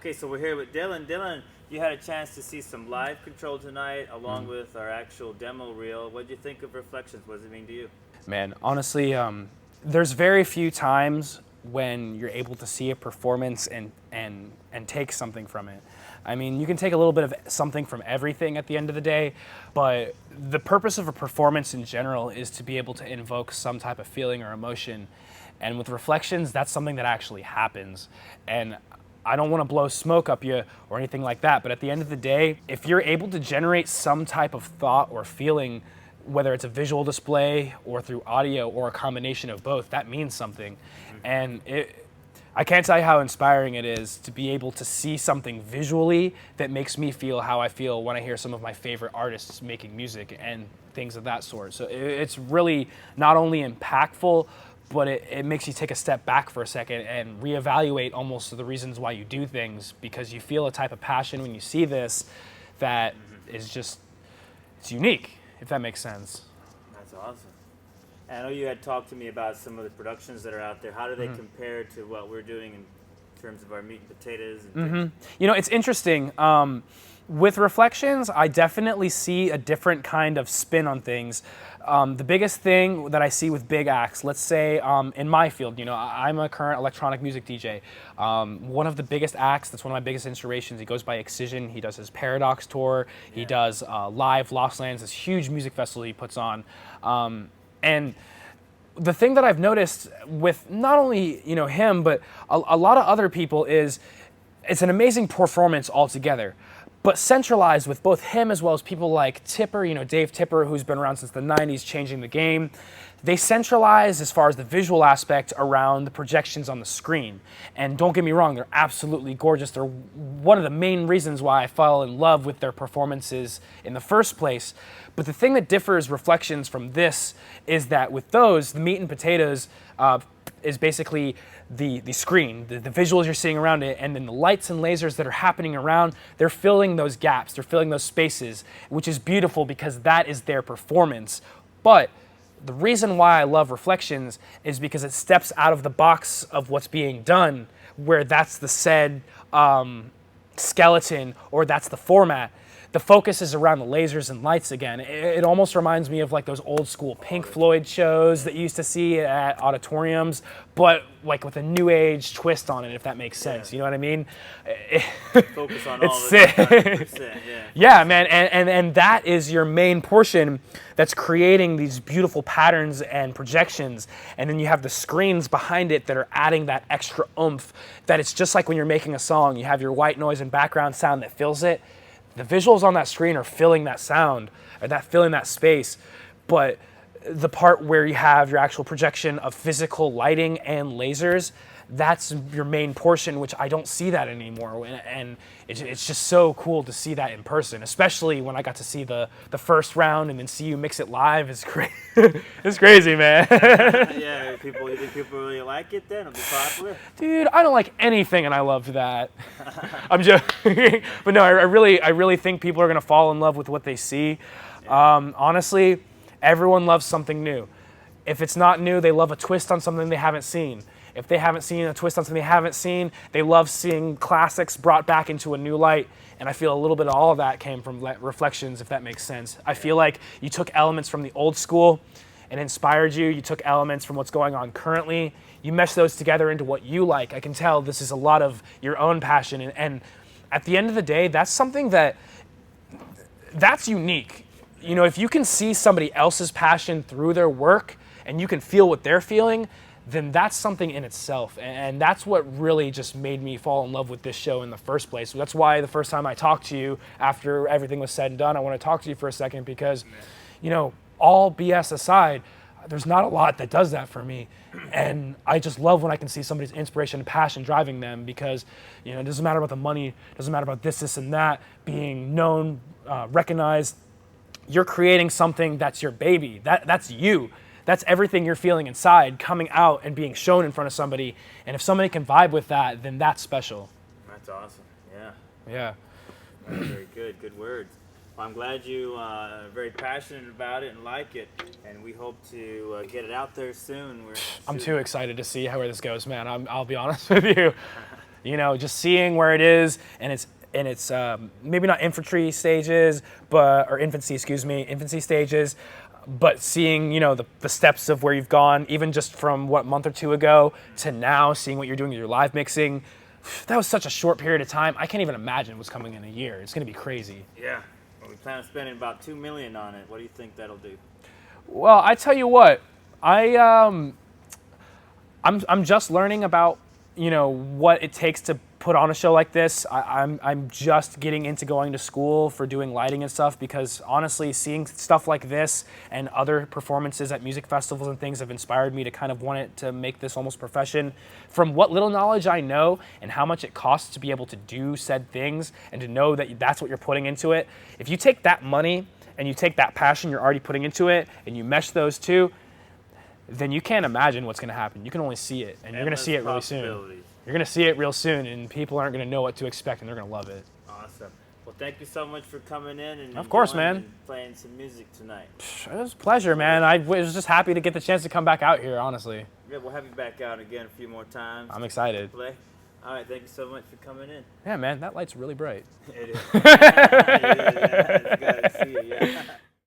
Okay, so we're here with Dylan. Dylan, you had a chance to see some live Control tonight, along with our actual demo reel. What did you think of Reflections? What does it mean to you? Man, honestly, there's very few times when you're able to see a performance and take something from it. I mean, you can take a little bit of something from everything at the end of the day, but the purpose of a performance in general is to be able to invoke some type of feeling or emotion. And with Reflections, that's something that actually happens. And I don't want to blow smoke up you or anything like that, but at the end of the day, if you're able to generate some type of thought or feeling, whether it's a visual display or through audio or a combination of both, that means something. And I can't tell you how inspiring it is to be able to see something visually that makes me feel how I feel when I hear some of my favorite artists making music and things of that sort. So it's really not only impactful, but it makes you take a step back for a second and reevaluate almost the reasons why you do things, because you feel a type of passion when you see this that is just, it's unique, if that makes sense. That's awesome. And I know you had talked to me about some of the productions that are out there. How do they compare to what we're doing in terms of our meat and potatoes? And things? You know, it's interesting. With Reflections, I definitely see a different kind of spin on things. The biggest thing that I see with big acts, let's say in my field, you know, I'm a current electronic music DJ. One of the biggest acts, that's one of my biggest inspirations, he goes by Excision. He does his Paradox tour. He does Live Lost Lands, this huge music festival he puts on. And the thing that I've noticed with not only, you know, him, but a lot of other people is it's an amazing performance altogether. But centralized with both him as well as people like Tipper, you know, Dave Tipper, who's been around since the 90s, changing the game. They centralize as far as the visual aspect around the projections on the screen. And don't get me wrong, they're absolutely gorgeous. They're one of the main reasons why I fell in love with their performances in the first place. But the thing that differs Reflections from this is that with those, the meat and potatoes is basically the screen, the visuals you're seeing around it, and then the lights and lasers that are happening around, they're filling those gaps, they're filling those spaces, which is beautiful because that is their performance. But the reason why I love Reflections is because it steps out of the box of what's being done, where that's the said skeleton or that's the format. The focus is around the lasers and lights again. It almost reminds me of like those old school Pink Floyd shows that you used to see at auditoriums, but like with a new age twist on it, if that makes sense. You know what I mean? Focus on all of it. 100%, Yeah, man, and that is your main portion that's creating these beautiful patterns and projections, and then you have the screens behind it that are adding that extra oomph, that it's just like when you're making a song, you have your white noise and background sound that fills it. The visuals on that screen are filling that sound, or that filling that space, but the part where you have your actual projection of physical lighting and lasers, that's your main portion, which I don't see that anymore. And it's just so cool to see that in person, especially when I got to see the first round and then see you mix it live. It's crazy. It's crazy, man. Yeah, people really like it then? It'll be popular? Dude, I don't like anything, and I loved that. I'm joking. But no, I really think people are going to fall in love with what they see. Honestly, everyone loves something new. If it's not new, they love a twist on something they haven't seen. If they haven't seen a twist on something they haven't seen, they love seeing classics brought back into a new light. And I feel a little bit of all of that came from Reflections, if that makes sense. I feel like you took elements from the old school and inspired you. You took elements from what's going on currently. You meshed those together into what you like. I can tell this is a lot of your own passion. And at the end of the day, that's something that's unique. You know, if you can see somebody else's passion through their work and you can feel what they're feeling, then that's something in itself. And that's what really just made me fall in love with this show in the first place. That's why the first time I talked to you, after everything was said and done, I want to talk to you for a second because, you know, all BS aside, there's not a lot that does that for me. And I just love when I can see somebody's inspiration and passion driving them because, you know, it doesn't matter about the money, it doesn't matter about this and that, being known, recognized. You're creating something that's your baby. That's you. That's everything you're feeling inside coming out and being shown in front of somebody. And if somebody can vibe with that, then that's special. That's awesome. Yeah. Yeah. That's very good. Good words. Well, I'm glad you are very passionate about it and like it. And we hope to get it out there soon. I'm too excited to see where this goes, man. I'll be honest with you. You know, just seeing where it is, and it's maybe not infancy stages, infancy stages, but seeing, you know, the steps of where you've gone, even just from what, month or two ago to now, seeing what you're doing with your live mixing. That was such a short period of time. I can't even imagine what's coming in a year. It's going to be crazy. Yeah. Well, we plan on spending about $2 million on it. What do you think that'll do? Well, I tell you what, I'm just learning about, you know, what it takes to put on a show like this. I'm just getting into going to school for doing lighting and stuff, because honestly, seeing stuff like this and other performances at music festivals and things have inspired me to kind of want it to make this almost profession. From what little knowledge I know and how much it costs to be able to do said things and to know that that's what you're putting into it, if you take that money and you take that passion you're already putting into it and you mesh those two, then you can't imagine what's going to happen. You can only see it, and you're going to see it really soon. You're going to see it real soon, and people aren't going to know what to expect, and they're going to love it. Awesome. Well, thank you so much for coming in and of course, man, and playing some music tonight. It was a pleasure, man. I was just happy to get the chance to come back out here, honestly. Yeah, we'll have you back out again a few more times. I'm excited. Play. All right, thank you so much for coming in. Yeah, man, that light's really bright. It is. It is. It's good to see you. Yeah.